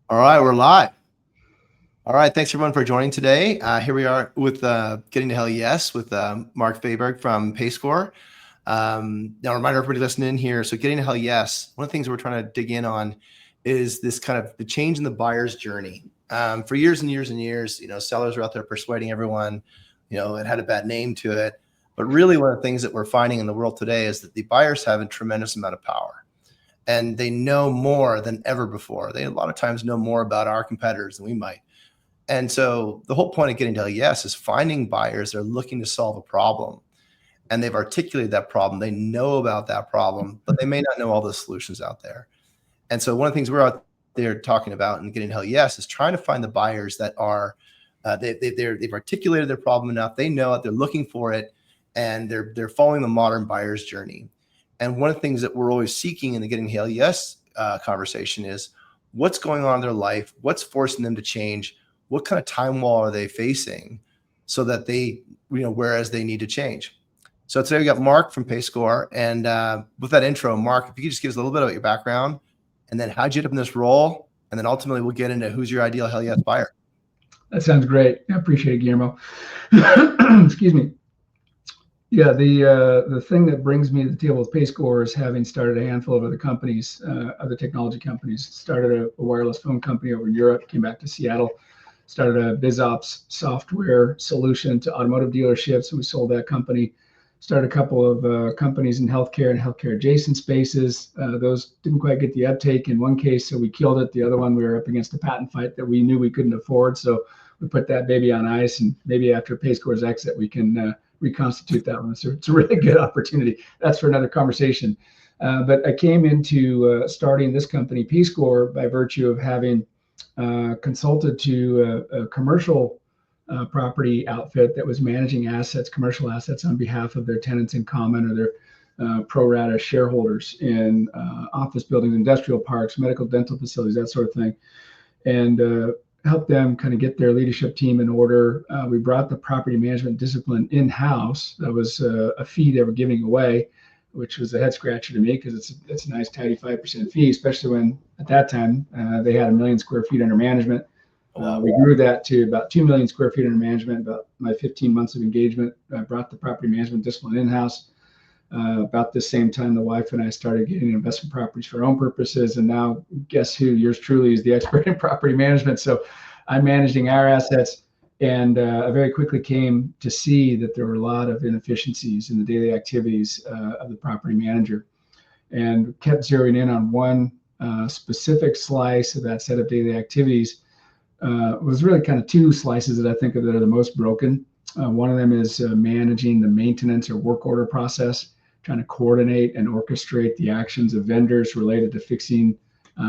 All right, we're live. All right, thanks everyone for joining today. Here we are with Getting to Hell Yes with Mark Fiebig from PayScore. Now, reminder everybody listening in here. So, Getting to Hell Yes. One of the things we're trying to dig in on is this kind of the change in the buyer's journey. For years and years and years, sellers are out there persuading everyone. It had a bad name to it, but really, one of the things that we're finding in the world today is that the buyers have a tremendous amount of power. And they know more than ever before. They a lot of times know more about our competitors than we might. And so the whole point of Getting to Yes is finding buyers that are looking to solve a problem, and they've articulated that problem. They know about that problem, but they may not know all the solutions out there. And so one of the things we're out there talking about and Getting to Yes is trying to find the buyers that are they've articulated their problem enough. They know it. They're looking for it, and they're following the modern buyer's journey. And one of the things that we're always seeking in the Getting to Yes conversation is what's going on in their life, what's forcing them to change, what kind of time wall are they facing, so that they, whereas they need to change. So today we got Mark from PayScore, and with that intro, Mark, if you could just give us a little bit about your background, and then how'd you end up in this role, and then ultimately we'll get into who's your ideal Hell Yes buyer. That sounds great. I appreciate it, Guillermo. Excuse me. Yeah, the thing that brings me to the table with PayScore is having started a handful of other companies, other technology companies. Started a wireless phone company over in Europe, came back to Seattle, started a BizOps software solution to automotive dealerships. We sold that company. Started a couple of companies in healthcare and healthcare adjacent spaces. Those didn't quite get the uptake in one case, so we killed it. The other one, we were up against a patent fight that we knew we couldn't afford, so we put that baby on ice. And maybe after PayScore's exit, we can reconstitute that one. So it's a really good opportunity. That's for another conversation. But I came into starting this company, PayScore, by virtue of having consulted to a commercial property outfit that was managing assets, commercial assets, on behalf of their tenants in common or their pro rata shareholders in office buildings, industrial parks, medical, dental facilities, that sort of thing, and help them kind of get their leadership team in order. We brought the property management discipline in-house. That was a fee they were giving away, which was a head scratcher to me, because it's a nice tidy 5% fee, especially when at that time they had 1 million square feet under management. We grew that to about 2 million square feet under management. About my 15 months of engagement, I brought the property management discipline in-house. About the same time, the wife and I started getting investment properties for our own purposes. And now, guess who? Yours truly is the expert in property management. So I'm managing our assets. And I very quickly came to see that there were a lot of inefficiencies in the daily activities of the property manager, and kept zeroing in on one specific slice of that set of daily activities. Was really kind of two slices that I think of that are the most broken. One of them is managing the maintenance or work order process, trying to coordinate and orchestrate the actions of vendors related to fixing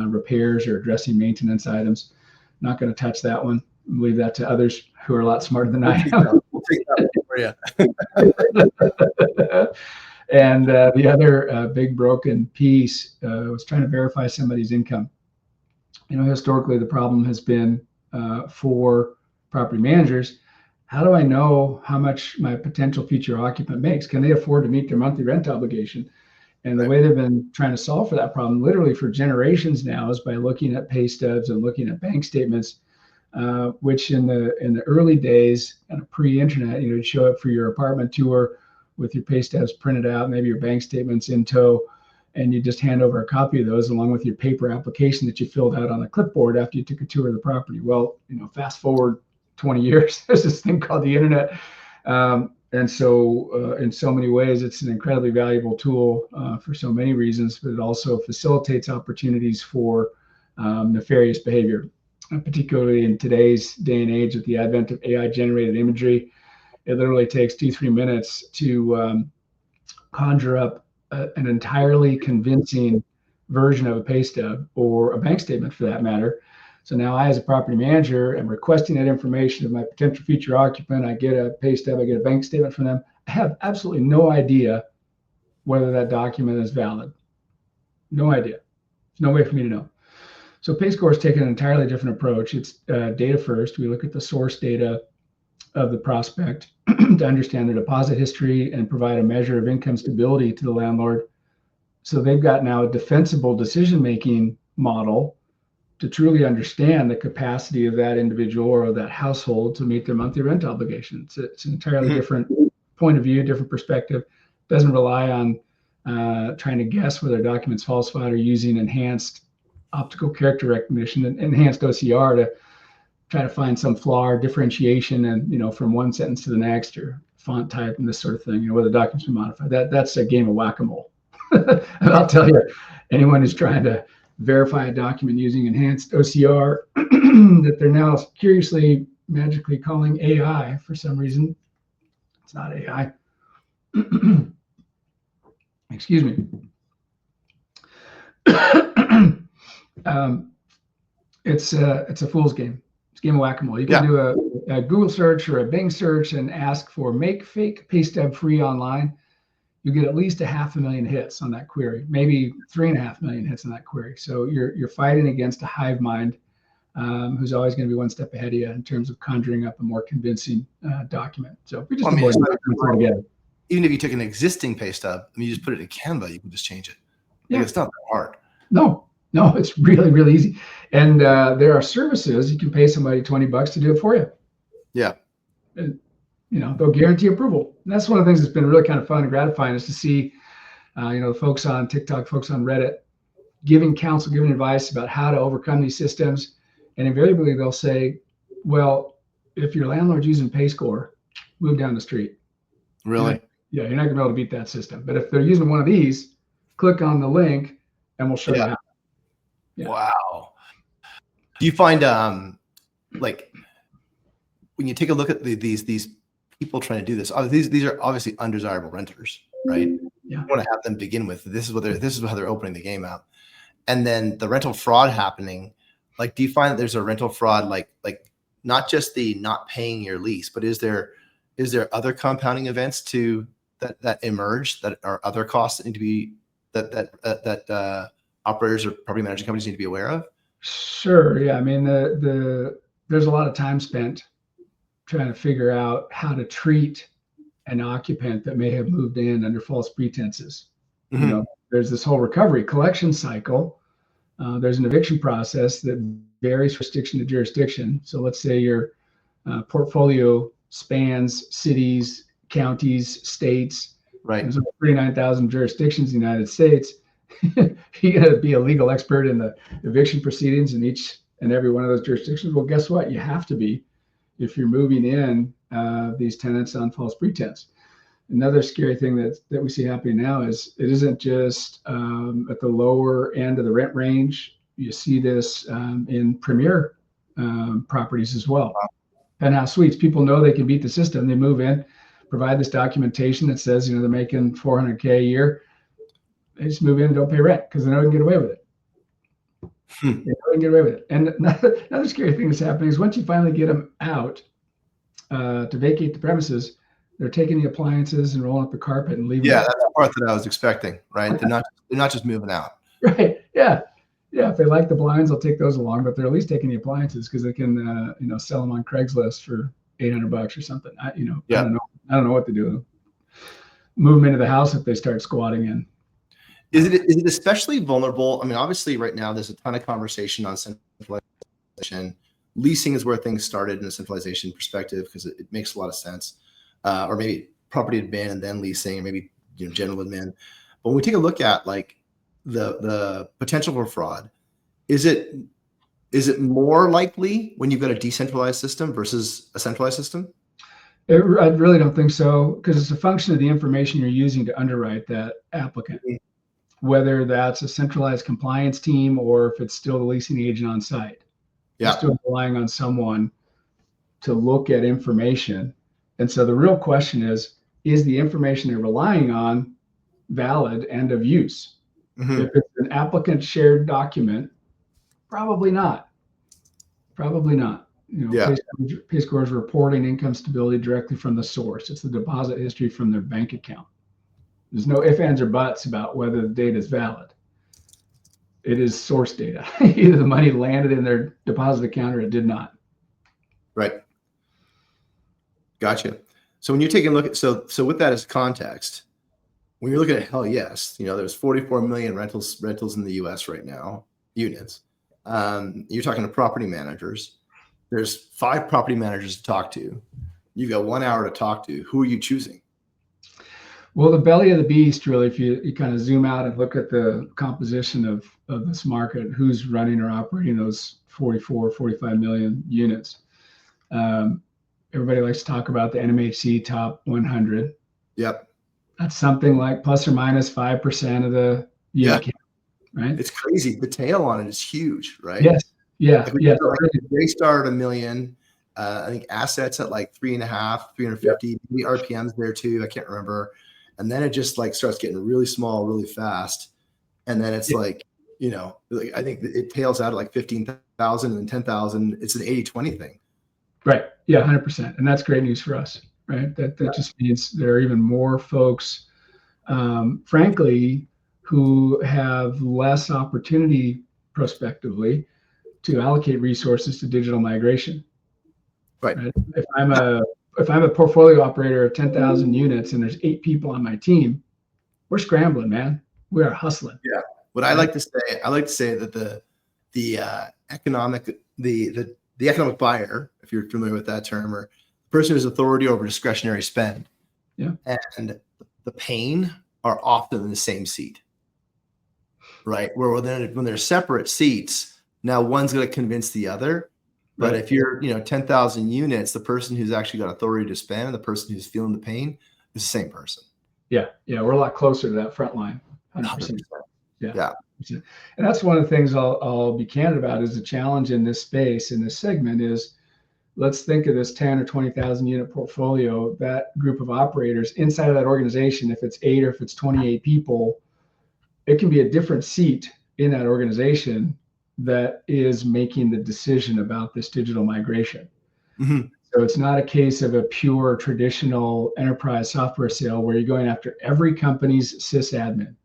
repairs or addressing maintenance items. Not going to touch that one. Leave that to others who are a lot smarter than I am. We'll take that for you. And the other big broken piece was trying to verify somebody's income. Historically, the problem has been for property managers, how do I know how much my potential future occupant makes? Can they afford to meet their monthly rent obligation? And the way they've been trying to solve for that problem, literally for generations now, is by looking at pay stubs and looking at bank statements, which in the early days, kind of pre-internet, you'd show up for your apartment tour with your pay stubs printed out, maybe your bank statements in tow, and you just hand over a copy of those along with your paper application that you filled out on a clipboard after you took a tour of the property. Well, fast forward 20 years, there's this thing called the internet. And so in so many ways, it's an incredibly valuable tool for so many reasons, but it also facilitates opportunities for nefarious behavior, particularly in today's day and age with the advent of AI-generated imagery. It literally takes 2-3 minutes to conjure up an entirely convincing version of a pay stub or a bank statement, for that matter. So now I, as a property manager, am requesting that information of my potential future occupant. I get a pay stub, I get a bank statement from them. I have absolutely no idea whether that document is valid. No idea. There's no way for me to know. So PayScore has taken an entirely different approach. It's data first. We look at the source data of the prospect to understand their deposit history and provide a measure of income stability to the landlord. So they've got now a defensible decision-making model to truly understand the capacity of that individual or that household to meet their monthly rent obligation. It's an entirely different point of view, different perspective. Doesn't rely on trying to guess whether a document's falsified or using enhanced optical character recognition and enhanced OCR to try to find some flaw or differentiation and, from one sentence to the next, or font type and this sort of thing, whether the document's been modified. That's a game of whack-a-mole. And I'll tell you, anyone who's trying to verify a document using enhanced OCR that they're now curiously, magically calling AI for some reason. It's not AI. Excuse me. It's a fool's game. It's a game of whack-a-mole. You can do a Google search or a Bing search and ask for make fake pay stub free online. You get at least 500,000 hits on that query, maybe 3.5 million hits on that query. So you're fighting against a hive mind who's always going to be one step ahead of you in terms of conjuring up a more convincing document. So we just avoid together. Even if you took an existing pay stub, you just put it in Canva, you can just change it. It's not that hard. No, it's really, really easy. And there are services you can pay somebody $20 to do it for you. Yeah. And they'll guarantee approval. And that's one of the things that's been really kind of fun and gratifying is to see, the folks on TikTok, folks on Reddit, giving counsel, giving advice about how to overcome these systems. And invariably they'll say, well, if your landlord's using PayScore, move down the street. Really? Yeah, you're not gonna be able to beat that system. But if they're using one of these, click on the link and we'll show you how. Yeah. Wow. Do you find like when you take a look at these people trying to do this, these are obviously undesirable renters, right? Yeah. You want to have them begin with. This is how they're opening the game up. And then the rental fraud happening. Like, do you find that there's a rental fraud, like not just the not paying your lease, but is there other compounding events that emerge, that are other costs that need to be that operators or property management companies need to be aware of? Sure. Yeah. I mean, there's a lot of time spent trying to figure out how to treat an occupant that may have moved in under false pretenses. Mm-hmm. There's this whole recovery collection cycle. There's an eviction process that varies jurisdiction to jurisdiction. So let's say your portfolio spans cities, counties, states. Right. There's 39,000 jurisdictions in the United States. You got to be a legal expert in the eviction proceedings in each and every one of those jurisdictions. Well, guess what? You have to be if you're moving in these tenants on false pretense. Another scary thing that we see happening now is it isn't just at the lower end of the rent range. You see this in premier properties as well. Penthouse suites, people know they can beat the system. They move in, provide this documentation that says, they're making $400K a year. They just move in and don't pay rent because they know they can get away with it. They know they can get away with it. And another scary thing that's happening is once you finally get them out to vacate the premises, they're taking the appliances and rolling up the carpet and leaving. Yeah, that's the part that I was expecting, right? They're not just moving out. Right. Yeah. Yeah. If they like the blinds, they'll take those along, but they're at least taking the appliances because they can, sell them on Craigslist for $800 or something. I don't know what to do. Move them into the house if they start squatting in. Is it especially vulnerable? I mean, obviously right now there's a ton of conversation on centralization. Leasing is where things started in a centralization perspective because it makes a lot of sense. Or maybe property admin and then leasing, or maybe general admin. But when we take a look at like the potential for fraud, is it more likely when you've got a decentralized system versus a centralized system? I really don't think so, because it's a function of the information you're using to underwrite that applicant, whether that's a centralized compliance team or if it's still the leasing agent on site. Yeah. You're still relying on someone to look at information. And so the real question is the information they're relying on valid and of use? Mm-hmm. If it's an applicant shared document, probably not. PayScore is reporting income stability directly from the source. It's the deposit history from their bank account. There's no ifs, ands, or buts about whether the data is valid. It is source data. Either the money landed in their deposit account or it did not. Right. Gotcha. So when you're taking a look at, so with that as context, when you're looking at Hell Yes, there's 44 million rentals in the US right now, units. You're talking to property managers. There's 5 property managers to talk to. You've got 1 hour to talk to. Who are you choosing? Well, the belly of the beast, really, if you kind of zoom out and look at the composition of this market, who's running or operating those 44, 45 million units. Everybody likes to talk about the NMHC top 100. Yep. That's something like plus or minus 5% of the unit count, right? It's crazy. The tail on it is huge, right? Yes. Yeah. Like yeah. They start at $1 million. I think assets at like 3.5, 350, maybe RPMs there too. I can't remember. And then it just like starts getting really small, really fast. And then it's like, like I think it tails out at like 15,000 and then 10,000. It's an 80-20 thing. Right. Yeah, 100%. And that's great news for us, right? That just means there are even more folks, frankly, who have less opportunity prospectively to allocate resources to digital migration. Right. If I'm a portfolio operator of 10,000 units and there's 8 people on my team, we're scrambling, man. We are hustling. Yeah. What I like to say that the economic buyer, if you're familiar with that term, or the person who has authority over discretionary spend, and the pain are often in the same seat, right? Where when they're separate seats, now one's going to convince the other. But if you're, 10,000 units, the person who's actually got authority to spend and the person who's feeling the pain is the same person. Yeah. Yeah. We're a lot closer to that front line. 100%. Yeah. And that's one of the things I'll be candid about is the challenge in this space, in this segment is, let's think of this 10 or 20,000 unit portfolio, that group of operators inside of that organization, if it's 8 or if it's 28 people, it can be a different seat in that organization that is making the decision about this digital migration. Mm-hmm. So it's not a case of a pure traditional enterprise software sale where you're going after every company's sysadmin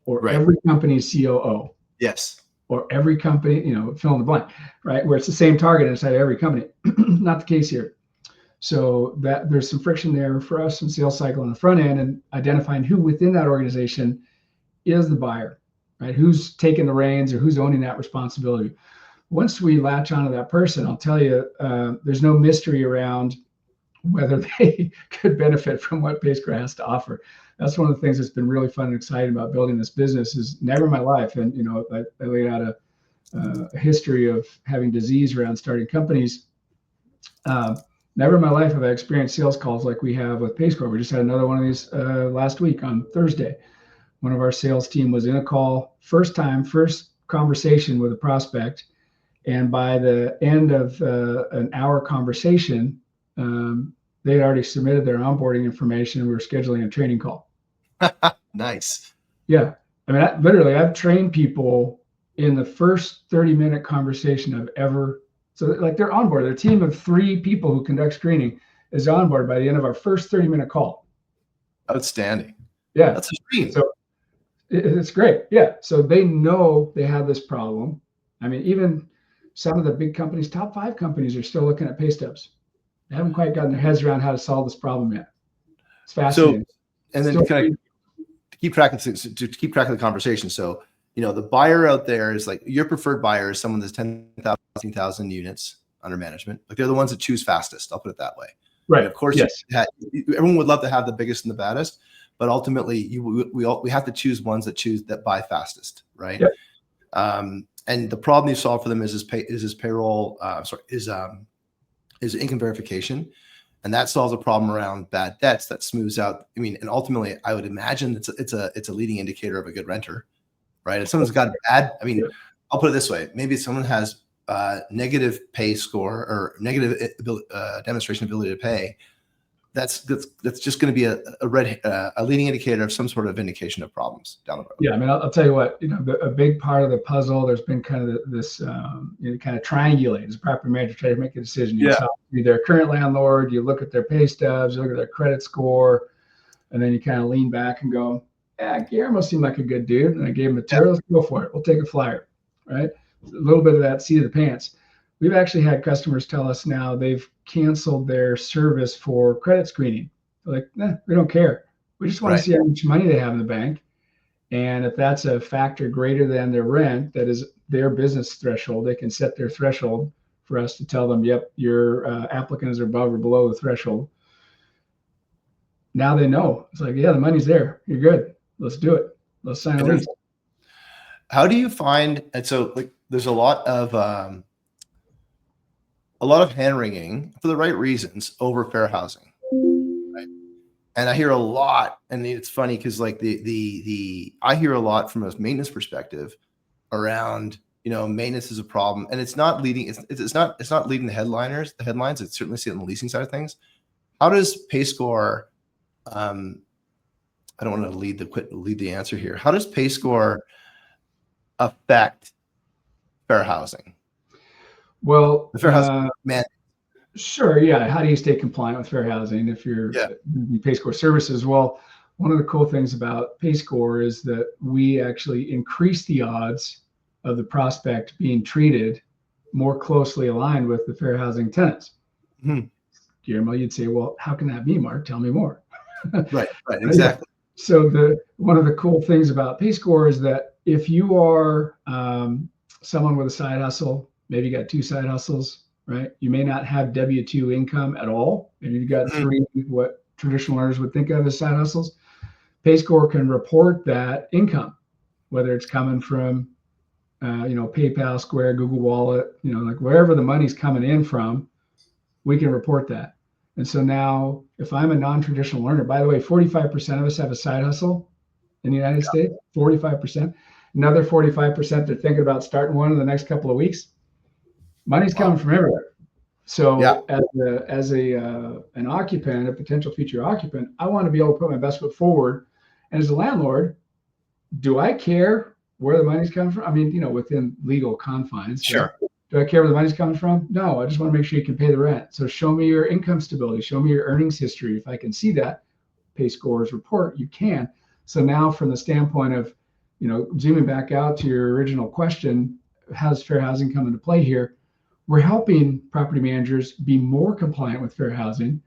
or every company's COO. Yes. Or every company, fill in the blank, right? Where it's the same target inside every company. Not the case here. So that there's some friction there for us in sales cycle on the front end and identifying who within that organization is the buyer, right? Who's taking the reins or who's owning that responsibility. Once we latch onto that person, I'll tell you, there's no mystery around whether they could benefit from what PayScore has to offer. That's one of the things that's been really fun and exciting about building this business is never in my life. And, I laid out a history of having disease around starting companies. Never in my life have I experienced sales calls like we have with PayScore. We just had another one of these last week on Thursday. One of our sales team was in a call, first conversation with a prospect. And by the end of an hour conversation, they had already submitted their onboarding information. We were scheduling a training call. Nice. Yeah. I mean, I've trained people in the first 30-minute conversation I've ever. So like they're on board. Their team of 3 people who conduct screening is on board by the end of our first 30-minute call. Outstanding. Yeah. That's a dream. So it's great. Yeah. So they know they have this problem. I mean, even some of the big companies, top 5 companies are still looking at pay stubs. They haven't quite gotten their heads around how to solve this problem yet. It's fascinating. So, and then to keep track of the conversation. So, the buyer out there is like your preferred buyer is someone that's 10,000 units under management. Like they're the ones that choose fastest. I'll put it that way. Right. And of course, yes. Everyone would love to have the biggest and the baddest, but ultimately we have to choose ones that buy fastest. Right. Yep. And the problem you solve for them is income verification. And that solves a problem around bad debts that smooths out. I mean, and ultimately I would imagine it's a leading indicator of a good renter, right? If someone's got bad, I'll put it this way. Maybe someone has negative pay score or negative demonstration ability to pay. That's just going to be a leading indicator of some sort of indication of problems down the road. Yeah, I mean, I'll tell you what, a big part of the puzzle. There's been kind of this, kind of triangulate as a property manager try to make a decision. You talk to their current landlord, you look at their pay stubs, you look at their credit score, and then you kind of lean back and go, "Yeah, Guillermo seemed like a good dude, and I gave him materials. Go for it. We'll take a flyer." Right? A little bit of that seat of the pants. We've actually had customers tell us now they've canceled their service for credit screening. They're like, we don't care. We just want to see how much money they have in the bank. And if that's a factor greater than their rent, that is their business threshold. They can set their threshold for us to tell them, yep, your applicant is above or below the threshold. Now they know. It's like, yeah, the money's there. You're good. Let's do it. Let's sign a lease. How do you find, and so like there's a lot of hand wringing for the right reasons over fair housing, right? And I hear a lot, and it's funny because like I hear a lot from a maintenance perspective around, maintenance is a problem, and it's not leading. It's not leading the headlines. It's certainly see it on the leasing side of things. How does PayScore? I don't want to lead the answer here. How does PayScore affect fair housing? Well, the fair housing man. Sure. Yeah. How do you stay compliant with fair housing if you're using PayScore services? Well, one of the cool things about PayScore is that we actually increase the odds of the prospect being treated more closely aligned with the fair housing tenants. Mm-hmm. Guillermo, you'd say, well, how can that be, Mark? Tell me more. Right, exactly. So one of the cool things about PayScore is that if you are someone with a side hustle, maybe you got 2 side hustles, right? You may not have W-2 income at all, and you've got 3 what traditional earners would think of as side hustles. PayScore can report that income, whether it's coming from PayPal, Square, Google Wallet, like wherever the money's coming in from, we can report that. And so now, if I'm a non-traditional earner, by the way, 45% of us have a side hustle in the United States. 45%. Another 45%, they're thinking about starting one in the next couple of weeks. Money's coming from everywhere. So as an occupant, a potential future occupant, I want to be able to put my best foot forward. And as a landlord, do I care where the money's coming from? I mean, within legal confines. Sure. Right? Do I care where the money's coming from? No, I just want to make sure you can pay the rent. So show me your income stability. Show me your earnings history. If I can see that, PayScore's report, you can. So now from the standpoint of, zooming back out to your original question, how does fair housing come into play here? We're helping property managers be more compliant with fair housing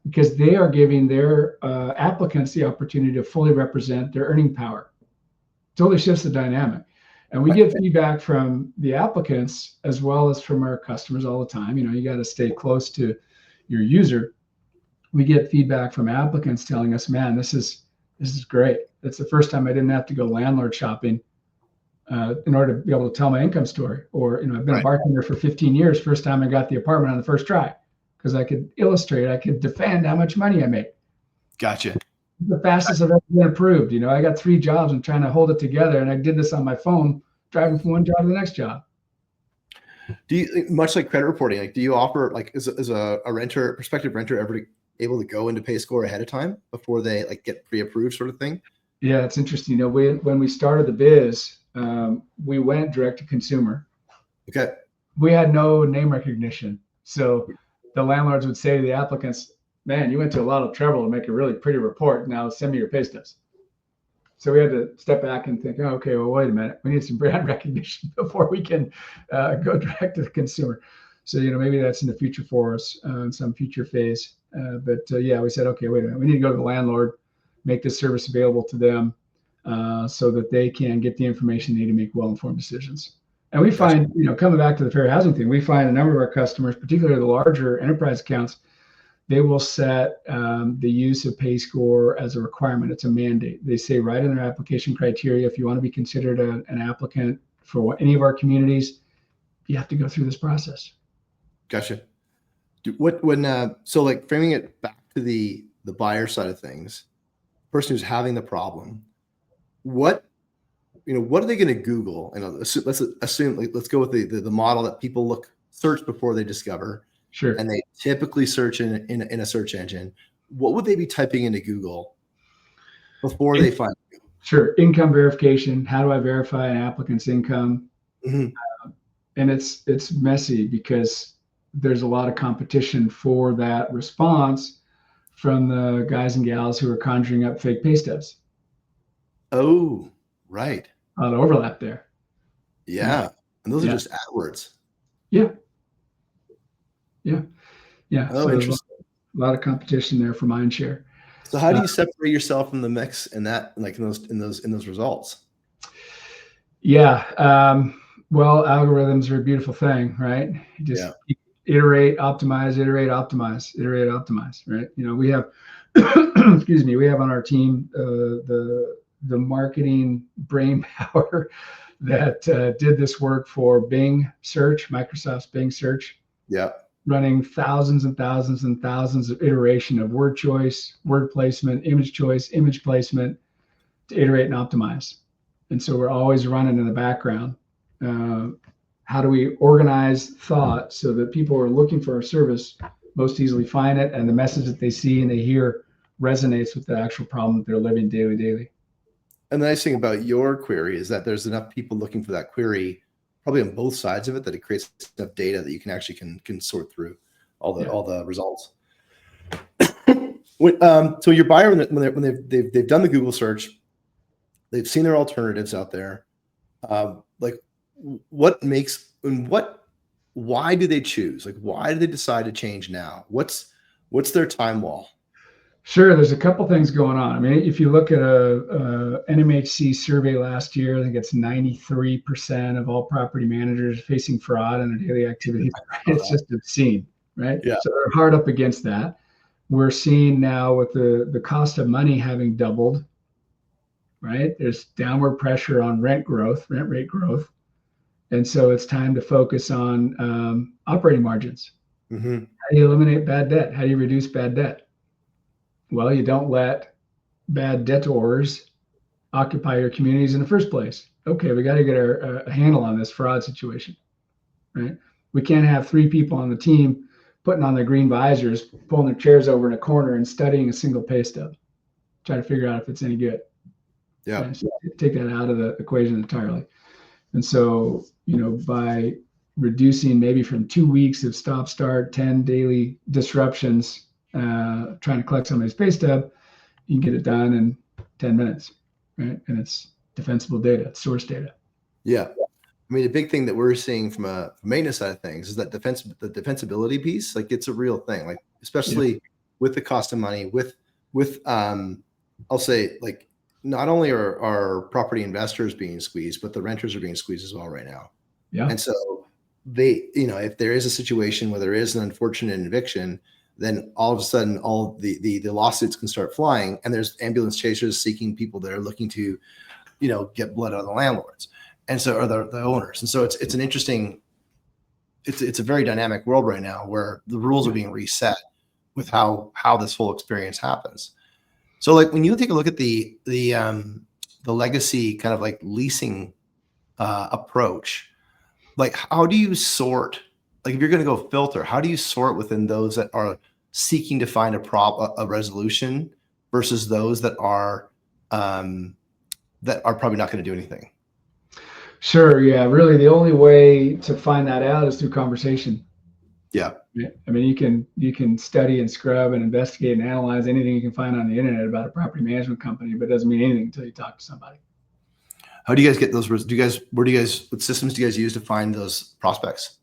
because they are giving their applicants the opportunity to fully represent their earning power. Totally shifts the dynamic. And we get feedback from the applicants as well as from our customers all the time. You got to stay close to your user. We get feedback from applicants telling us, man, this is great. It's the first time I didn't have to go landlord shopping in order to be able to tell my income story. Or, I've been a bartender for 15 years. First time I got the apartment on the first try because I could illustrate, I could defend how much money I make. Gotcha. The fastest I've ever been approved. I got 3 jobs and trying to hold it together, and I did this on my phone, driving from one job to the next job. Do you, much like credit reporting, like do you offer, like is a renter, prospective renter ever able to go into PayScore ahead of time before they like get pre-approved sort of thing? Yeah, it's interesting. When we started the biz, we went direct to consumer. Okay. We had no name recognition. So the landlords would say to the applicants, man, you went to a lot of trouble to make a really pretty report. Now send me your pay stubs. So we had to step back and think, oh, okay, well, wait a minute. We need some brand recognition before we can go direct to the consumer. So, maybe that's in the future for us in some future phase. But we said, okay, wait a minute. We need to go to the landlord, make this service available to them so that they can get the information they need to make well-informed decisions. And we find, coming back to the fair housing thing, we find a number of our customers, particularly the larger enterprise accounts, they will set the use of PayScore as a requirement. It's a mandate. They say right in their application criteria, if you want to be considered an applicant for any of our communities, you have to go through this process. Gotcha. So like framing it back to the buyer side of things, person who's having the problem, what are they going to Google? Let's assume, like, let's go with the model that people search before they discover. Sure. And they typically search in a search engine. What would they be typing into Google before they find you? Sure. Income verification. How do I verify an applicant's income? Mm-hmm. And it's messy because there's a lot of competition for that response from the guys and gals who are conjuring up fake pay stubs. Oh, right. A lot of overlap there. Yeah. And those are just AdWords. Yeah. Oh, so interesting. A lot of competition there for mind share. So how do you separate yourself from the mix in that, like in those results? Yeah. Well, algorithms are a beautiful thing, right? You just iterate, optimize, iterate, optimize, iterate, optimize, right? We have, excuse me, we have on our team the marketing brain power that did this work for Bing search, Microsoft's Bing search. Yeah. Running thousands and thousands and thousands of iteration of word choice, word placement, image choice, image placement to iterate and optimize. And so we're always running in the background. How do we organize thought so that people who are looking for our service most easily find it, and the message that they see and they hear resonates with the actual problem that they're living daily. And the nice thing about your query is that there's enough people looking for that query, probably on both sides of it, that it creates enough data that you can actually can sort through all the results. So your buyer, when they've done the Google search, they've seen their alternatives out there. Like, why do they choose? Like, why do they decide to change now? What's their time wall? Sure, there's a couple things going on. I mean, if you look at a NMHC survey last year, I think it's 93% of all property managers facing fraud in their daily activities. It's just obscene, right? Yeah. So they're hard up against that. We're seeing now with the cost of money having doubled, right? There's downward pressure on rent rate growth. And so it's time to focus on operating margins. Mm-hmm. How do you eliminate bad debt? How do you reduce bad debt? Well, you don't let bad debtors occupy your communities in the first place. Okay, we got to get a handle on this fraud situation, right? We can't have 3 people on the team putting on their green visors, pulling their chairs over in a corner and studying a single pay stub, try to figure out if it's any good. Yeah. Right? So take that out of the equation entirely. And so, by reducing maybe from 2 weeks of stop-start, 10 daily disruptions, trying to collect somebody's pay stub, you can get it done in 10 minutes, right? And it's defensible data, it's source data. Yeah. I mean, the big thing that we're seeing from a maintenance side of things is that the defensibility piece, like, it's a real thing, like, especially with the cost of money, with I'll say, like, not only are property investors being squeezed, but the renters are being squeezed as well right now. Yeah. And so they, if there is a situation where there is an unfortunate eviction, then all of a sudden all the lawsuits can start flying, and there's ambulance chasers seeking people that are looking to, get blood out of the landlords. And so, or the owners. And so it's an interesting, it's a very dynamic world right now where the rules are being reset with how this whole experience happens. So, like, when you take a look at the legacy kind of like leasing approach, like, how do you sort? Like, if you're going to go filter, how do you sort within those that are seeking to find a resolution versus those that are probably not going to do anything? Sure. Yeah. Really, the only way to find that out is through conversation. Yeah. I mean, you can study and scrub and investigate and analyze anything you can find on the internet about a property management company, but it doesn't mean anything until you talk to somebody. How do you guys get those? What systems do you guys use to find those prospects?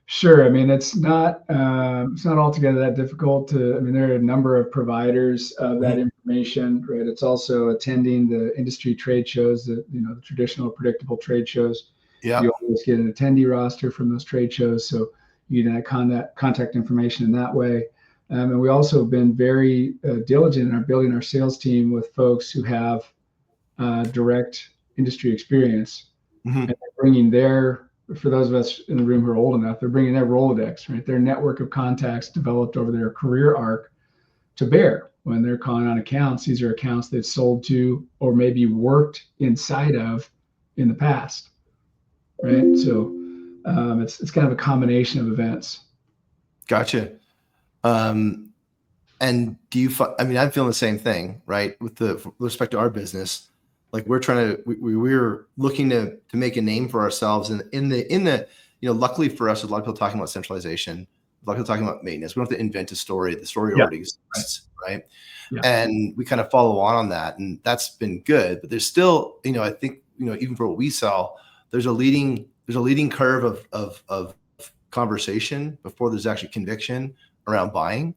Sure. I mean, it's not altogether that difficult I mean, there are a number of providers of that information, right? It's also attending the industry trade shows, the traditional predictable trade shows. Yeah. You always get an attendee roster from those trade shows. So you can contact information in that way. And we also have been very diligent in building our sales team with folks who have direct industry experience. Mm-hmm. And bringing for those of us in the room who are old enough, they're bringing their Rolodex, right? Their network of contacts developed over their career arc to bear when they're calling on accounts. These are accounts they've sold to or maybe worked inside of in the past, right? So it's kind of a combination of events. Gotcha. And do you? I mean, I'm feeling the same thing, right? With respect to our business. Like, we're looking to make a name for ourselves in the luckily for us, a lot of people talking about centralization, a lot of people talking about maintenance. We don't have to invent a story. The story already exists, right? Yeah. And we kind of follow on that, and that's been good. But there's still, I think, even for what we sell, there's a leading curve of conversation before there's actually conviction around buying.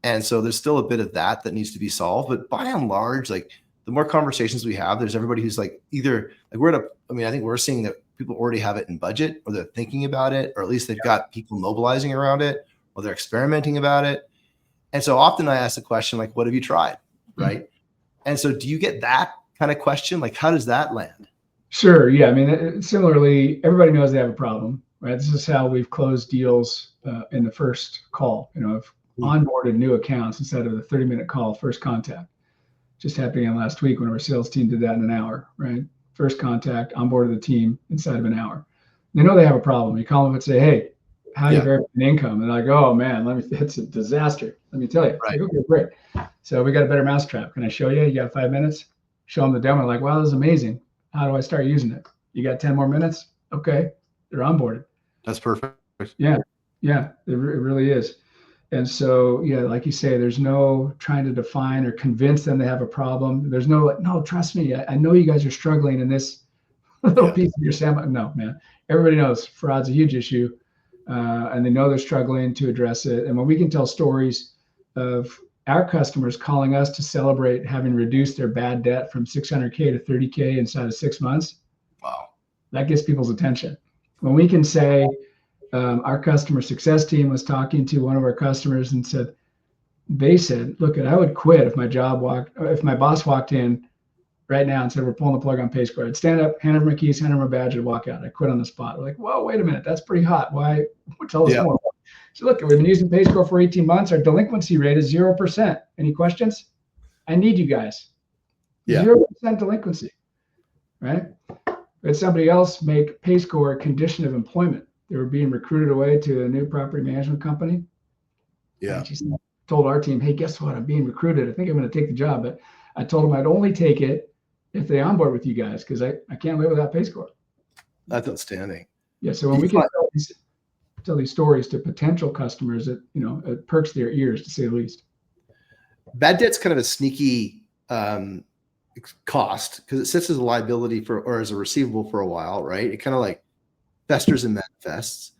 And so there's still a bit of that needs to be solved. But by and large, like, the more conversations we have, there's everybody who's like, either like I think we're seeing that people already have it in budget, or they're thinking about it, or at least they've got people mobilizing around it, or they're experimenting about it. And so often I ask the question, like, what have you tried? Right. And so do you get that kind of question? Like, how does that land? Sure. Yeah. I mean, similarly, everybody knows they have a problem, right? This is how we've closed deals in the first call. I've onboarded new accounts instead of the 30-minute call, first contact. Just happening last week when our sales team did that in an hour, right? First contact, onboarded the team inside of an hour. They know they have a problem. You call them and say, hey, how do you verify income? And they're like, oh man, it's a disaster. Let me tell you. Right. Like, okay, great. So we got a better mousetrap. Can I show you? You got 5 minutes? Show them the demo. Like, wow, this is amazing. How do I start using it? You got 10 more minutes? Okay. They're onboarded. That's perfect. Yeah. Yeah. It really is. And so, yeah, like you say, there's no trying to define or convince them they have a problem. There's no, like, no, trust me. I know you guys are struggling in this little piece of your sandbox. No, man. Everybody knows fraud's a huge issue. And they know they're struggling to address it. And when we can tell stories of our customers calling us to celebrate having reduced their bad debt from 600K to 30K inside of 6 months, wow, that gets people's attention. When we can say, our customer success team was talking to one of our customers and they said, look, I would quit if my boss walked in right now and said, we're pulling the plug on PayScore. I'd stand up, hand over my keys, hand over my badge, and walk out. I quit on the spot. We're like, whoa, wait a minute. That's pretty hot. Why? Tell us more. So look, we've been using PayScore for 18 months. Our delinquency rate is 0%. Any questions? I need you guys. 0% delinquency, right? We had somebody else make PayScore a condition of employment. They were being recruited away to a new property management company. Yeah. And she told our team, hey, guess what? I'm being recruited. I think I'm going to take the job, but I told them I'd only take it if they onboard with you guys, because I can't live without PayScore. That's outstanding. Yeah. So when we can tell these stories to potential customers, it perks their ears, to say the least. Bad debt's kind of a sneaky cost because it sits as a liability or as a receivable for a while, right? It kind of like festers and manifests.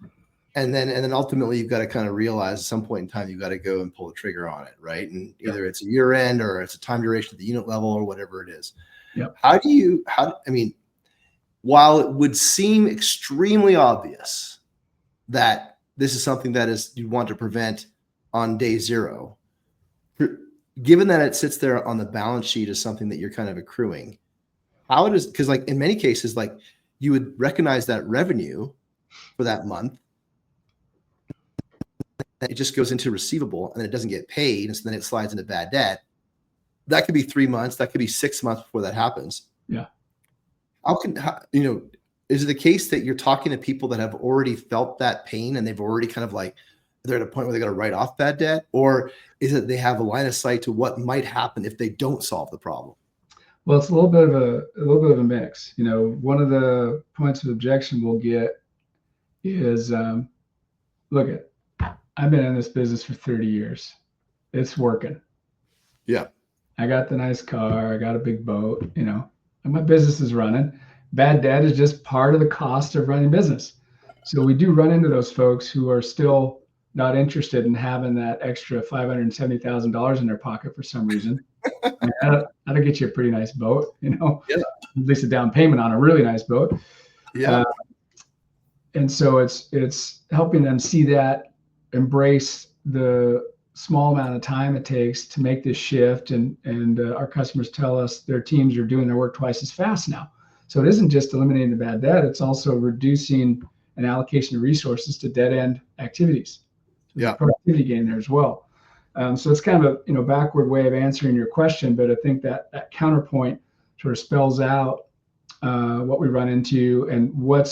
And then ultimately you've got to kind of realize at some point in time, you've got to go and pull the trigger on it, right? And either it's a year end or it's a time duration at the unit level or whatever it is. Yep. I mean, while it would seem extremely obvious that this is something that you want to prevent on day zero, given that it sits there on the balance sheet as something that you're kind of accruing, how it is, because like in many cases, like you would recognize that revenue for that month, it just goes into receivable and then it doesn't get paid. And so then it slides into bad debt. That could be 3 months. That could be 6 months before that happens. Yeah. Is it the case that you're talking to people that have already felt that pain and they've already kind of like, they're at a point where they got to write off bad debt? Or is it they have a line of sight to what might happen if they don't solve the problem? Well, it's a little bit of a mix. One of the points of objection we'll get is, look, I've been in this business for 30 years. It's working. Yeah. I got the nice car. I got a big boat, and my business is running. Bad debt is just part of the cost of running business. So we do run into those folks who are still not interested in having that extra $570,000 in their pocket for some reason. That'll get you a pretty nice boat, at least a down payment on a really nice boat. Yeah. And so it's helping them see that, embrace the small amount of time it takes to make this shift. And our customers tell us their teams are doing their work twice as fast now. So it isn't just eliminating the bad debt, it's also reducing an allocation of resources to dead end activities. So there's productivity gain there as well. So it's kind of a backward way of answering your question, but I think that counterpoint sort of spells out what we run into and what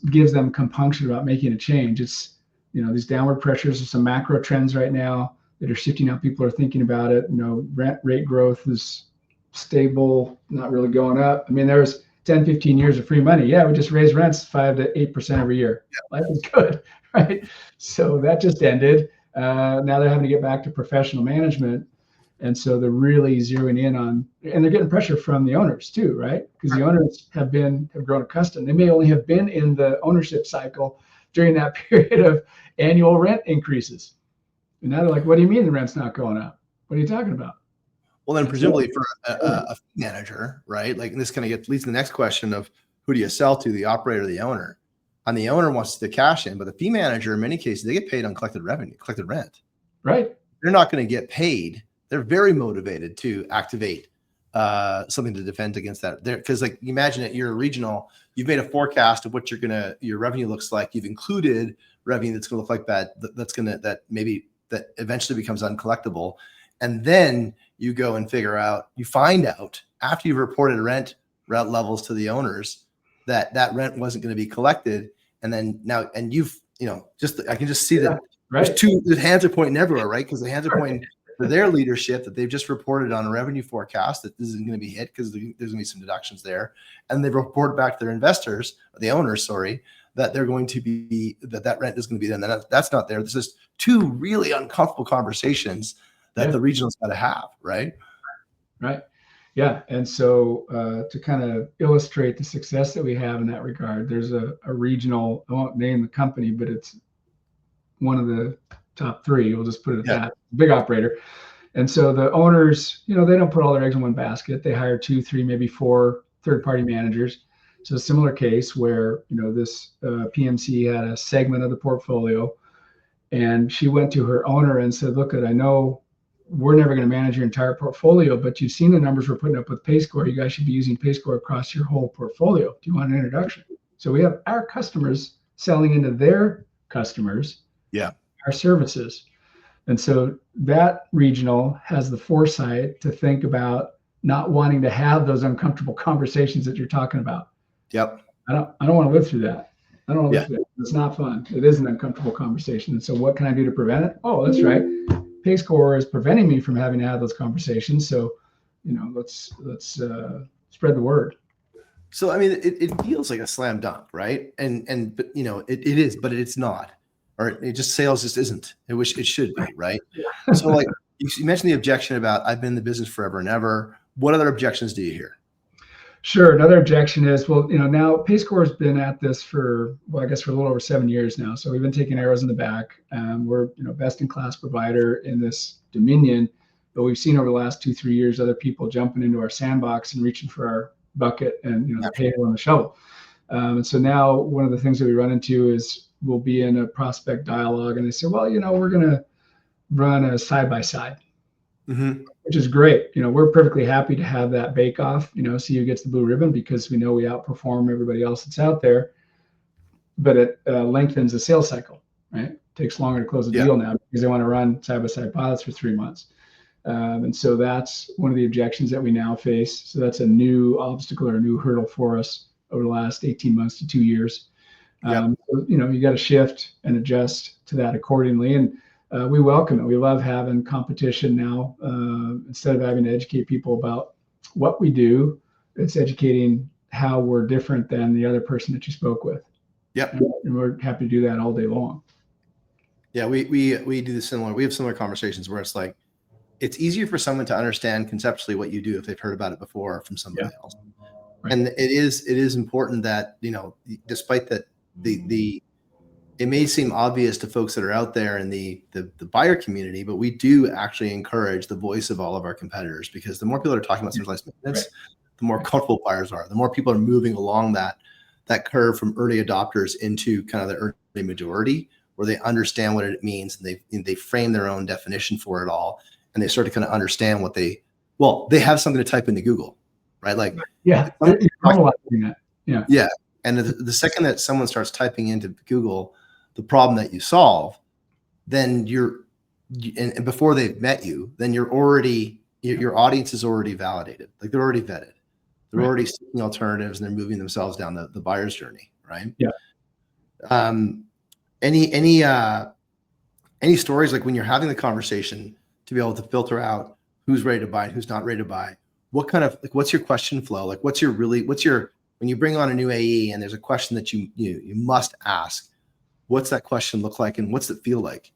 gives them compunction about making a change. It's these downward pressures of some macro trends right now that are shifting how people are thinking about it. Rent rate growth is stable, not really going up. I mean, there was 10, 15 years of free money. Yeah, we just raised rents 5 to 8% every year. Life is good, right? So that just ended. Now they're having to get back to professional management. And so they're really zeroing in on, and they're getting pressure from the owners too, right? Because the owners have grown accustomed. They may only have been in the ownership cycle during that period of annual rent increases. And now they're like, what do you mean the rent's not going up? What are you talking about? Well, then presumably for a manager, right? Like, and this kind of leads to the next question of who do you sell to, the operator or the owner? And the owner wants the cash in, but the fee manager, in many cases, they get paid on collected revenue, collected rent. Right. They're not going to get paid. They're very motivated to activate something to defend against that. Because like, imagine it, you're a regional, you've made a forecast of what your revenue looks like. You've included revenue that's going to look like that eventually becomes uncollectible. And then you go and you find out after you've reported rent levels to the owners that rent wasn't going to be collected. And then now, and I can just see that right. the hands are pointing everywhere, right? Because the hands are pointing for their leadership that they've just reported on a revenue forecast that this isn't going to be hit because there's going to be some deductions there. And they've reported back to their investors, the owners, sorry, that they're going to be, that rent is going to be there. And that's not there. This is two really uncomfortable conversations that the regional's got to have, right? Right. Yeah. And so to kind of illustrate the success that we have in that regard, there's a regional, I won't name the company, but it's one of the top three. We'll just put it at that, big operator. And so the owners, they don't put all their eggs in one basket. They hire 2, 3, maybe 4 third-party managers. So a similar case where, this PMC had a segment of the portfolio, and she went to her owner and said, look, I know we're never going to manage your entire portfolio, but you've seen the numbers we're putting up with PayScore. You guys should be using PayScore across your whole portfolio. Do you want an introduction? So we have our customers selling into their customers our services. And so that regional has the foresight to think about not wanting to have those uncomfortable conversations that you're talking about. Yep. I don't want to live through that. I don't want to live through that. It's not fun. It is an uncomfortable conversation. And so what can I do to prevent it? Oh, that's right. PayScore is preventing me from having to have those conversations. So, let's spread the word. So, I mean, it feels like a slam dunk, right? But it is, but it's not, or sales just isn't. It should be, right? So like you mentioned the objection about I've been in the business forever and ever. What other objections do you hear? Sure. Another objection is, now PayScore has been at this for a little over 7 years now. So we've been taking arrows in the back. We're, best in class provider in this dominion, but we've seen over the last 2-3 years, other people jumping into our sandbox and reaching for our bucket and, the pail and the shovel. And so now one of the things that we run into is we'll be in a prospect dialogue and they say, well, we're going to run a side-by-side. Mm-hmm. Which is great. We're perfectly happy to have that bake off, see who gets the blue ribbon because we know we outperform everybody else that's out there. But it lengthens the sales cycle, right? It takes longer to close a deal now because they want to run side-by-side pilots for 3 months. And so that's one of the objections that we now face. So that's a new obstacle or a new hurdle for us over the last 18 months to 2 years. So, you got to shift and adjust to that accordingly. And we welcome it. We love having competition now. Instead of having to educate people about what we do, it's educating how we're different than the other person that you spoke with. Yep. And we're happy to do that all day long. Yeah, we do the similar. We have similar conversations where it's like, it's easier for someone to understand conceptually what you do if they've heard about it before from somebody else. Right. And it is important that, despite that it may seem obvious to folks that are out there in the buyer community, but we do actually encourage the voice of all of our competitors, because the more people are talking about centralized maintenance, the more comfortable buyers are. The more people are moving along that curve from early adopters into kind of the early majority, where they understand what it means and they frame their own definition for it all, and they start to kind of understand what they have something to type into Google, right? Like and the second that someone starts typing into Google the problem that you solve, then and before they've met you, then your audience is already validated. Like they're already vetted. They're already seeking alternatives and they're moving themselves down the buyer's journey. Right. Yeah. Any stories like when you're having the conversation to be able to filter out who's ready to buy and who's not ready to buy? What kind of, what's your question flow? Like when you bring on a new AE and there's a question that you must ask, what's that question look like and what's it feel like?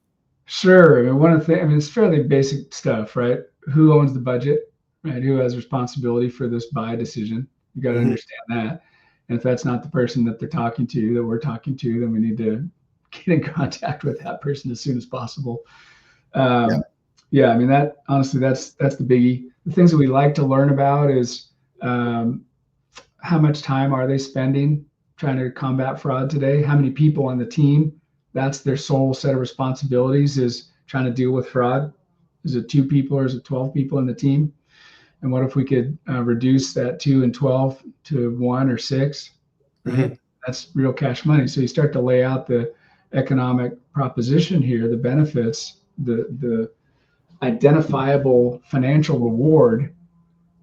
Sure. It's fairly basic stuff, right? Who owns the budget, right? Who has responsibility for this buy decision? You got to understand that. And if that's not the person that we're talking to, then we need to get in contact with that person as soon as possible. That honestly, that's the biggie. The things that we like to learn about is, how much time are they spending trying to combat fraud today? How many people on the team, that's their sole set of responsibilities, is trying to deal with fraud? Is it 2 people or is it 12 people in the team? And what if we could reduce that 2 and 12 to 1 or 6, right? Mm-hmm. That's real cash money. So you start to lay out the economic proposition here, the benefits, the identifiable financial reward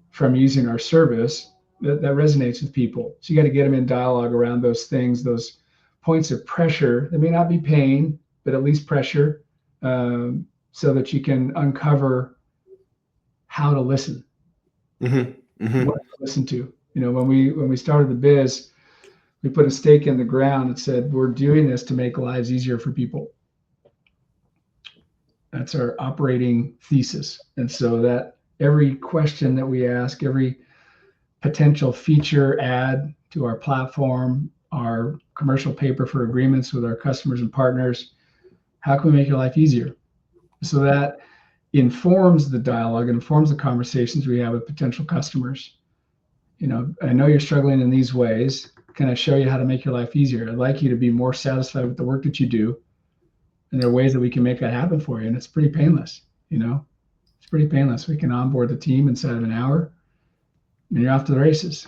from using our service that resonates with people. So you got to get them in dialogue around those things, those points of pressure. There may not be pain, but at least pressure, so that you can uncover how to listen, Mm-hmm. Mm-hmm. what to listen to. When we started the biz, we put a stake in the ground and said, we're doing this to make lives easier for people. That's our operating thesis. And so that every question that we ask, every potential feature add to our platform, our commercial paper for agreements with our customers and partners, how can we make your life easier? So that informs the dialogue, informs the conversations we have with potential customers. I know you're struggling in these ways. Can I show you how to make your life easier? I'd like you to be more satisfied with the work that you do. And there are ways that we can make that happen for you. And it's pretty painless. It's pretty painless. We can onboard the team inside of an hour and you're off to the races.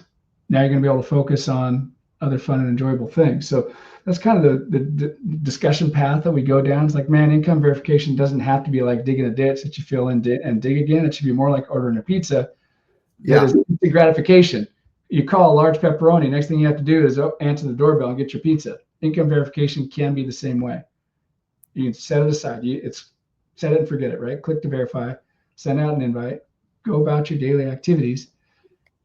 Now you're going to be able to focus on other fun and enjoyable things. So that's kind of the discussion path that we go down. It's like, man, income verification doesn't have to be like digging a ditch that you fill in and dig again. It should be more like ordering a pizza. That is instant gratification. You call a large pepperoni. Next thing you have to do is answer the doorbell and get your pizza. Income verification can be the same way. You can set it aside. It's set it and forget it, right? Click to verify, send out an invite, go about your daily activities.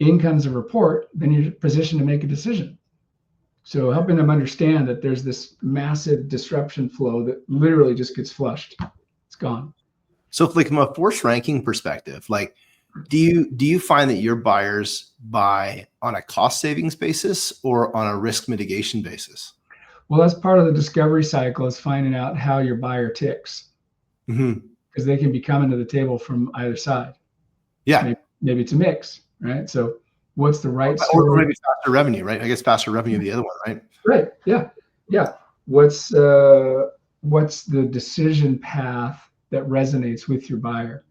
In comes a report, then you're positioned to make a decision. So helping them understand that there's this massive disruption flow that literally just gets flushed. It's gone. So like from a force ranking perspective, like do you find that your buyers buy on a cost savings basis or on a risk mitigation basis? Well, that's part of the discovery cycle, is finding out how your buyer ticks. Mm-hmm. Because they can be coming to the table from either side. Yeah. Maybe it's a mix, right? So what's the right story? Or maybe faster revenue, right? I guess faster revenue the other one, right? Right. Yeah. What's the decision path that resonates with your buyer?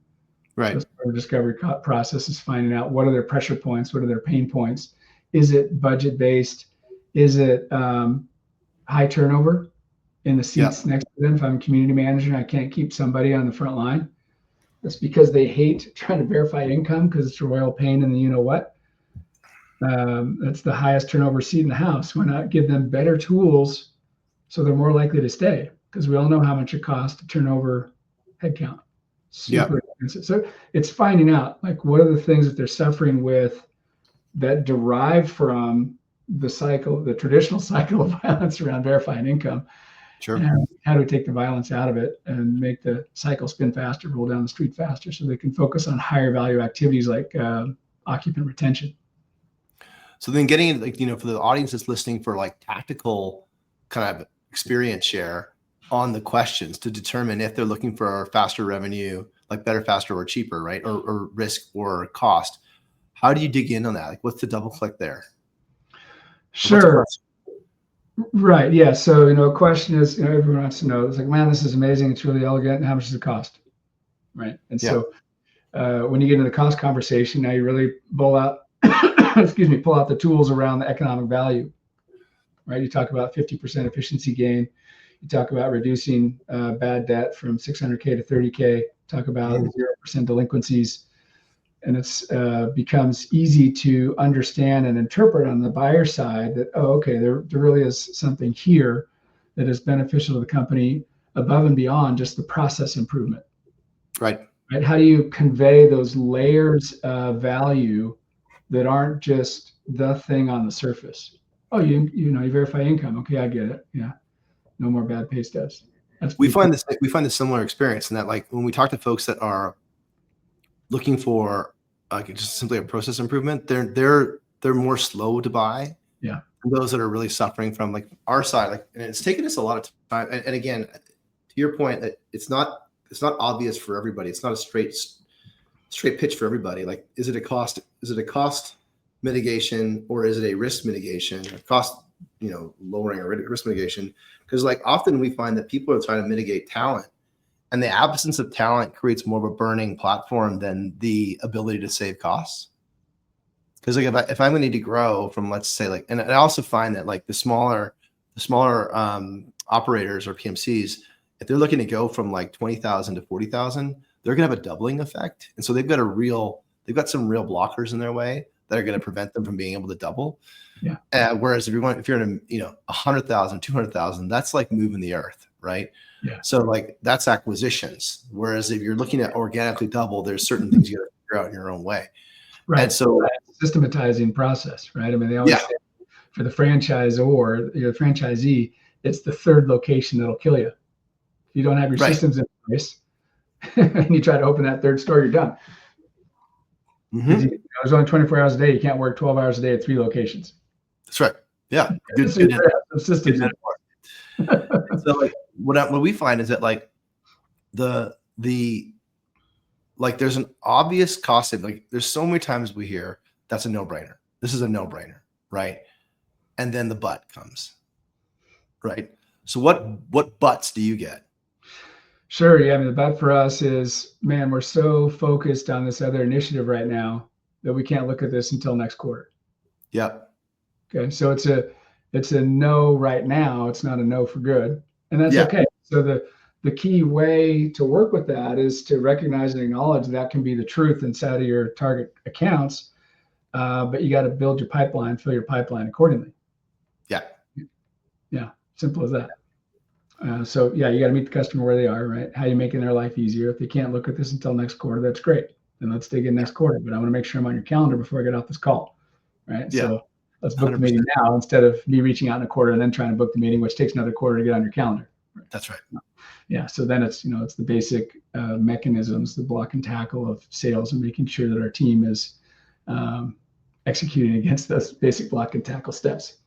Right. So our discovery process is finding out what are their pressure points, what are their pain points. Is it budget based? Is it high turnover in the seats next to them? If I'm a community manager and I can't keep somebody on the front line, that's because they hate trying to verify income because it's a royal pain in the what. That's the highest turnover seat in the house. Why not give them better tools so they're more likely to stay? Because we all know how much it costs to turn over headcount. Super expensive. So it's finding out, like, what are the things that they're suffering with that derive from the cycle, the traditional cycle of violence around verifying income. Sure. And how do we take the violence out of it and make the cycle spin faster, roll down the street faster, so they can focus on higher value activities like occupant retention. So then getting, like, for the audience that's listening, for like tactical kind of experience share on the questions to determine if they're looking for faster revenue, like better, faster, or cheaper, right? Or risk or cost. How do you dig in on that? Like, what's the double click there? Sure. Right. Yeah. So, a question is, everyone wants to know, it's like, man, this is amazing. It's really elegant. How much does it cost? Right. And so when you get into the cost conversation, now you really pull out the tools around the economic value, right? You talk about 50% efficiency gain. You talk about reducing bad debt from 600K to 30K. Talk about 0% delinquencies. And it's becomes easy to understand and interpret on the buyer side that, okay, there really is something here that is beneficial to the company above and beyond just the process improvement. Right. How do you convey those layers of value that aren't just the thing on the surface? Oh, you verify income. Okay, I get it. Yeah, no more bad pay stubs. We find a similar experience in that, like, when we talk to folks that are looking for just simply a process improvement, they're more slow to buy. Yeah. And those that are really suffering from, like, our side, like, and it's taken us a lot of time. And again, to your point, that it's not obvious for everybody. It's not a straight pitch for everybody. Like, is it a cost mitigation, or is it a risk mitigation, or cost, lowering or risk mitigation? Because like often we find that people are trying to mitigate talent, and the absence of talent creates more of a burning platform than the ability to save costs. Because like if I'm going to need to grow from, let's say, like, and I also find that like the smaller operators or PMCs, if they're looking to go from like 20,000 to 40,000, they're going to have a doubling effect, and so they've got some real blockers in their way that are going to prevent them from being able to double. Yeah. Whereas if you're in a 100,000, 200,000, that's like moving the earth, right? Yeah. So like that's acquisitions. Whereas if you're looking at organically double, there's certain things you got to figure out in your own way. Right. And so systematizing process, right? I mean, they always say for the franchisor, the franchisee, it's the third location that'll kill you. If you don't have your systems in place and you try to open that third store, you're done. Because there's only 24 hours a day. You can't work 12 hours a day at 3 locations. That's right. Yeah. Good systems. So like what we find is that like like there's an obvious cost saving. Like there's so many times we hear that's a no-brainer. This is a no-brainer, right? And then the but comes, right? So what buts do you get? Sure. Yeah. I mean, the but for us is, man, we're so focused on this other initiative right now that we can't look at this until next quarter. Yeah. Okay. So it's a no right now. It's not a no for good. And that's okay. So the key way to work with that is to recognize and acknowledge that can be the truth inside of your target accounts. But you got to build your pipeline, fill your pipeline accordingly. Yeah. Yeah. Simple as that. So yeah, you got to meet the customer where they are, right? How you making their life easier. If they can't look at this until next quarter, that's great. Then let's dig in next quarter. But I want to make sure I'm on your calendar before I get off this call, right? Yeah. So let's book 100%. The meeting now instead of me reaching out in a quarter and then trying to book the meeting, which takes another quarter to get on your calendar. Right? That's right. Yeah. So then it's it's the basic mechanisms, the block and tackle of sales, and making sure that our team is executing against those basic block and tackle steps.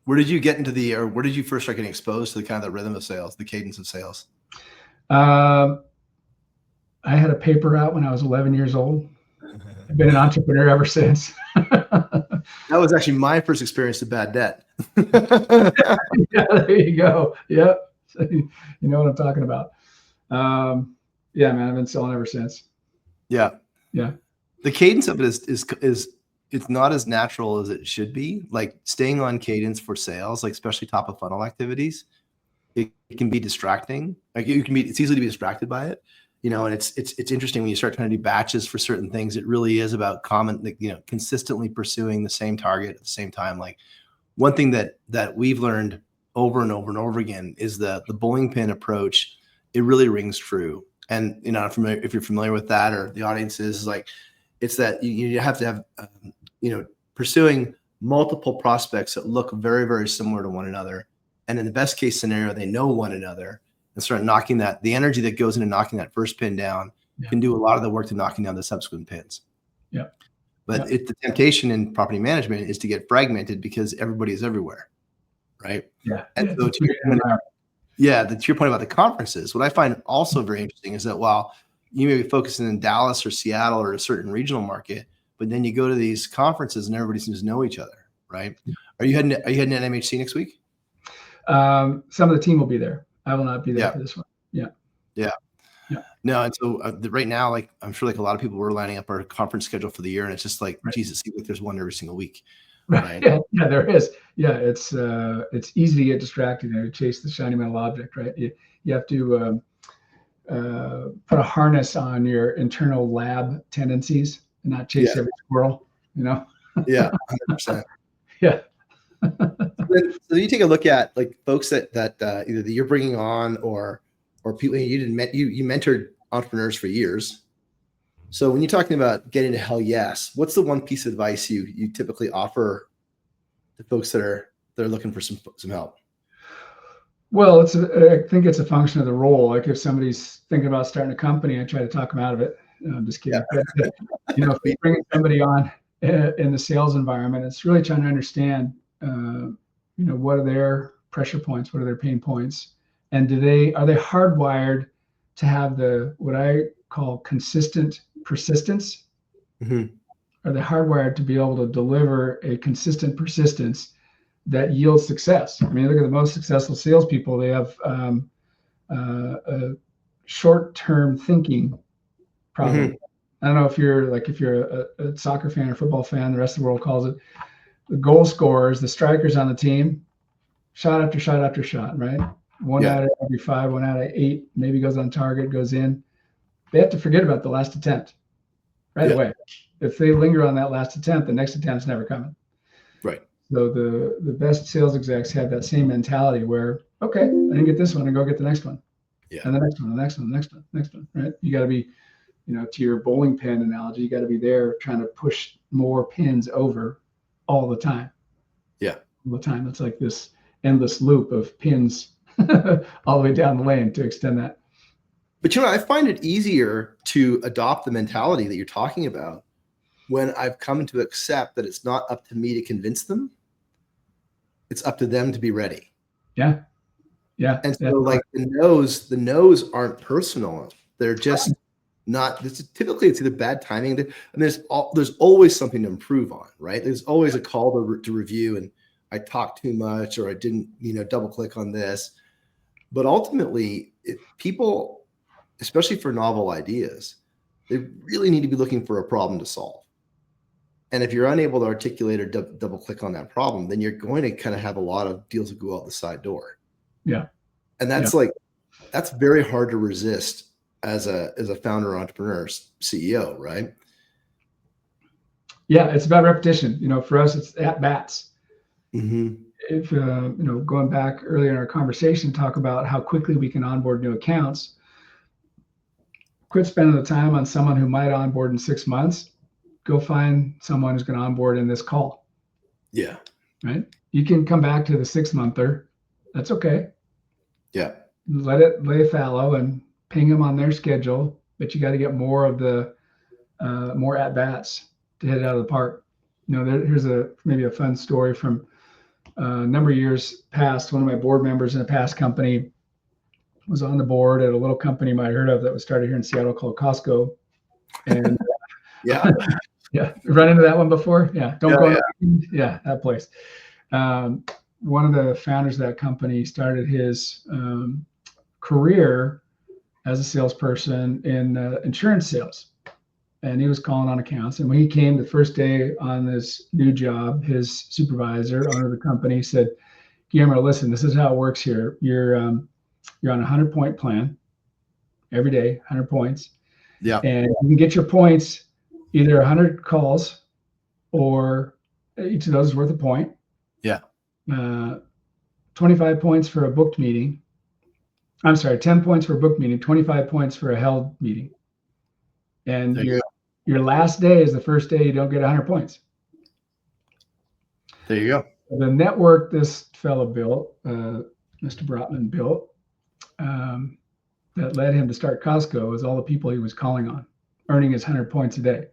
Where did you get into where did you first start getting exposed to the kind of the rhythm of sales, the cadence of sales? I had a paper out when I was 11 years old. I've been an entrepreneur ever since. That was actually my first experience of bad debt. Yeah, there you go. Yep. You know what I'm talking about. Yeah, man, I've been selling ever since. Yeah. Yeah. The cadence of it is it's not as natural as it should be. Like staying on cadence for sales, like especially top of funnel activities, it can be distracting. Like it's easy to be distracted by it, and it's interesting when you start trying to do batches for certain things. It really is about consistently pursuing the same target at the same time. Like one thing that we've learned over and over and over again is the bowling pin approach. It really rings true. And if you're familiar with that, or the audience is like, it's that you have to have pursuing multiple prospects that look very, very similar to one another, and in the best case scenario, they know one another, and start knocking the energy that goes into knocking that first pin down can do a lot of the work to knocking down the subsequent pins. Yeah. But the temptation in property management is to get fragmented because everybody is everywhere, right? Yeah. And so to your point about the conferences, what I find also very interesting is that while you may be focusing in Dallas or Seattle or a certain regional market, but then you go to these conferences and everybody seems to know each other, right? Are you heading to NMHC next week? Some of the team will be there. I will not be there for this one. Yeah. Yeah. Yeah. No, and so right now, like I'm sure like a lot of people were lining up our conference schedule for the year, and it's just like, Jesus, seems like there's one every single week. Right. Yeah, there is. Yeah, it's easy to get distracted and to chase the shiny metal object, right? You have to put a harness on your internal lab tendencies and not chase every squirrel, Yeah, 100%. Yeah. So you take a look at like folks that either that you're bringing on or people you mentored entrepreneurs for years. So when you're talking about getting to hell yes, what's the one piece of advice you typically offer to folks that are looking for some help? Well, I think it's a function of the role. Like if somebody's thinking about starting a company, I try to talk them out of it. I'm just kidding. Yeah. But, if you're bringing somebody on in the sales environment, it's really trying to understand, what are their pressure points? What are their pain points? And are they hardwired to have what I call consistent persistence? Mm-hmm. are they hardwired to be able to deliver a consistent persistence that yields success? I mean, look at the most successful salespeople. They have a short-term thinking problem. Mhm. I don't know if you're a soccer fan or football fan, the rest of the world calls it the goal scorers, the strikers on the team, shot after shot after shot, right? One Yeah. out of every 5, 1 out of 8, maybe goes on target, goes in. They have to forget about the last attempt right away. If they linger on that last attempt, the next attempt's never coming. Right. So the best sales execs have that same mentality where, okay, I didn't get this one, and go get the next one. Yeah. And the next one, the next one, the next one, next one, right? You got to be, to your bowling pin analogy, you got to be there trying to push more pins over all the time. Yeah. All the time. It's like this endless loop of pins all the way down the lane to extend that. But I find it easier to adopt the mentality that you're talking about when I've come to accept that it's not up to me to convince them. It's up to them to be ready. Yeah. Yeah. And so like the no's aren't personal. They're just not, typically it's either bad timing, and there's always something to improve on, right? There's always a call to review, and I talked too much, or I didn't, double click on this. But ultimately, people, especially for novel ideas, they really need to be looking for a problem to solve. And if you're unable to articulate or double click on that problem, then you're going to kind of have a lot of deals that go out the side door. Yeah. And that's that's very hard to resist as a founder, entrepreneur, CEO, right? Yeah, it's about repetition. For us, it's at bats. Mm-hmm. If going back earlier in our conversation, talk about how quickly we can onboard new accounts. Quit spending the time on someone who might onboard in 6 months. Go find someone who's going to onboard in this call. Yeah. Right. You can come back to the 6-monther. That's okay. Yeah. Let it lay fallow and ping them on their schedule, but you got to get more of the more at bats to hit it out of the park. Here's maybe a fun story from a number of years past. One of my board members in a past company was on the board at a little company you might have heard of that was started here in Seattle called Costco. And yeah, yeah, run into that one before. Yeah, don't go. Yeah, that place. One of the founders of that company started his career as a salesperson in insurance sales. And he was calling on accounts. And when he came the first day on this new job, his supervisor, owner of the company, said, Guillermo, listen, this is how it works here. You're on a 100-point plan every day, 100 points. Yeah. And you can get your points either 100 calls or each of those is worth a point. Yeah. 25 points for a booked meeting. I'm sorry, 10 points for a booked meeting, 25 points for a held meeting. And your last day is the first day you don't get 100 points. There you go. The network this fellow built, Mr. Brotman built, that led him to start Costco was all the people he was calling on, earning his 100 points a day.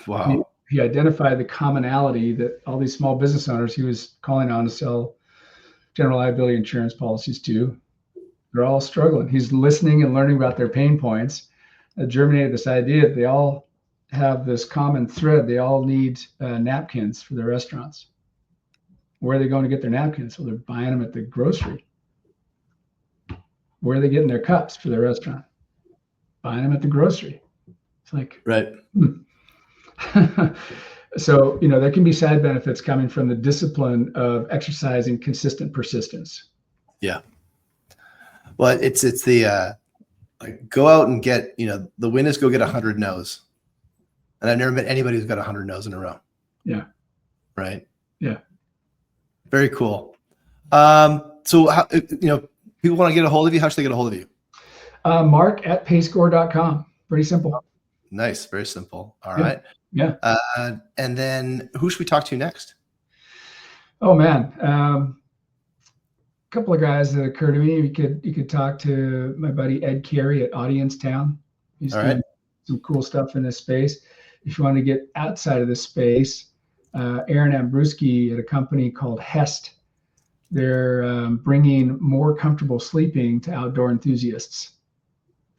Wow. He identified the commonality that all these small business owners he was calling on to sell general liability insurance policies to, they're all struggling. He's listening and learning about their pain points. Germinated this idea that they all have this common thread. They all need napkins for their restaurants. Where are they going to get their napkins? Well, they're buying them at the grocery. Where are they getting their cups for their restaurant? Buying them at the grocery. It's like, right. So, there can be side benefits coming from the discipline of exercising consistent persistence. Yeah. Well, it's the like go out and get, the win is go get 100 no's. And I've never met anybody who's got 100 no's in a row. Yeah. Right. Yeah. Very cool. So how, people want to get a hold of you. How should they get a hold of you? Mark at PayScore.com. Pretty simple. Nice. Very simple. All right. Yeah. And then who should we talk to next? Oh man. A couple of guys that occur to me. You could talk to my buddy Ed Carey at Audience Town. He's doing some cool stuff in this space. If you want to get outside of this space, Aaron Ambruski at a company called Hest. They're bringing more comfortable sleeping to outdoor enthusiasts.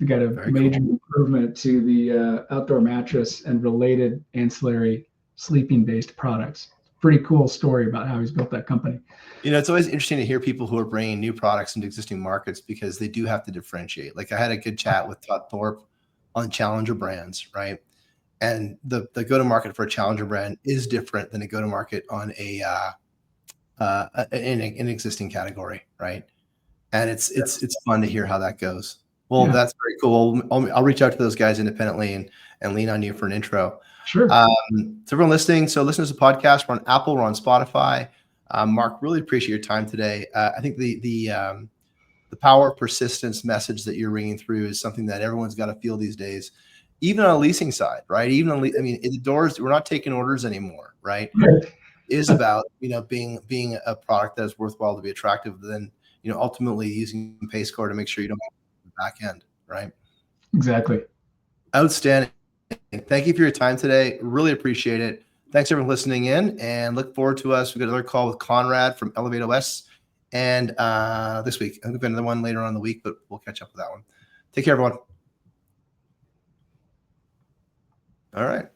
We got a Very major cool. improvement to the outdoor mattress and related ancillary sleeping-based products. Pretty cool story about how he's built that company. It's always interesting to hear people who are bringing new products into existing markets because they do have to differentiate. Like I had a good chat with Todd Thorpe on challenger brands, right? And the go-to-market for a challenger brand is different than a go-to-market on in an existing category, right? And it's fun to hear how that goes. Well, Yeah. that's very cool. I'll reach out to those guys independently and lean on you for an intro. Sure. To everyone listening, so listen to the podcast. We're on Apple, we're on Spotify. Mark, really appreciate your time today. I think the power of persistence message that you're ringing through is something that everyone's got to feel these days, even on a leasing side, right? Even on, I mean, in the doors, we're not taking orders anymore, right? Right. It is about being a product that is worthwhile to be attractive. Then ultimately using PayScore to make sure you don't have the back end, right? Exactly. Outstanding. Thank you for your time today. Really appreciate it. Thanks everyone listening in, and look forward to us. We've got another call with Conrad from Elevate OS, and this week. I think we've got another one later on in the week, but we'll catch up with that one. Take care, everyone. All right.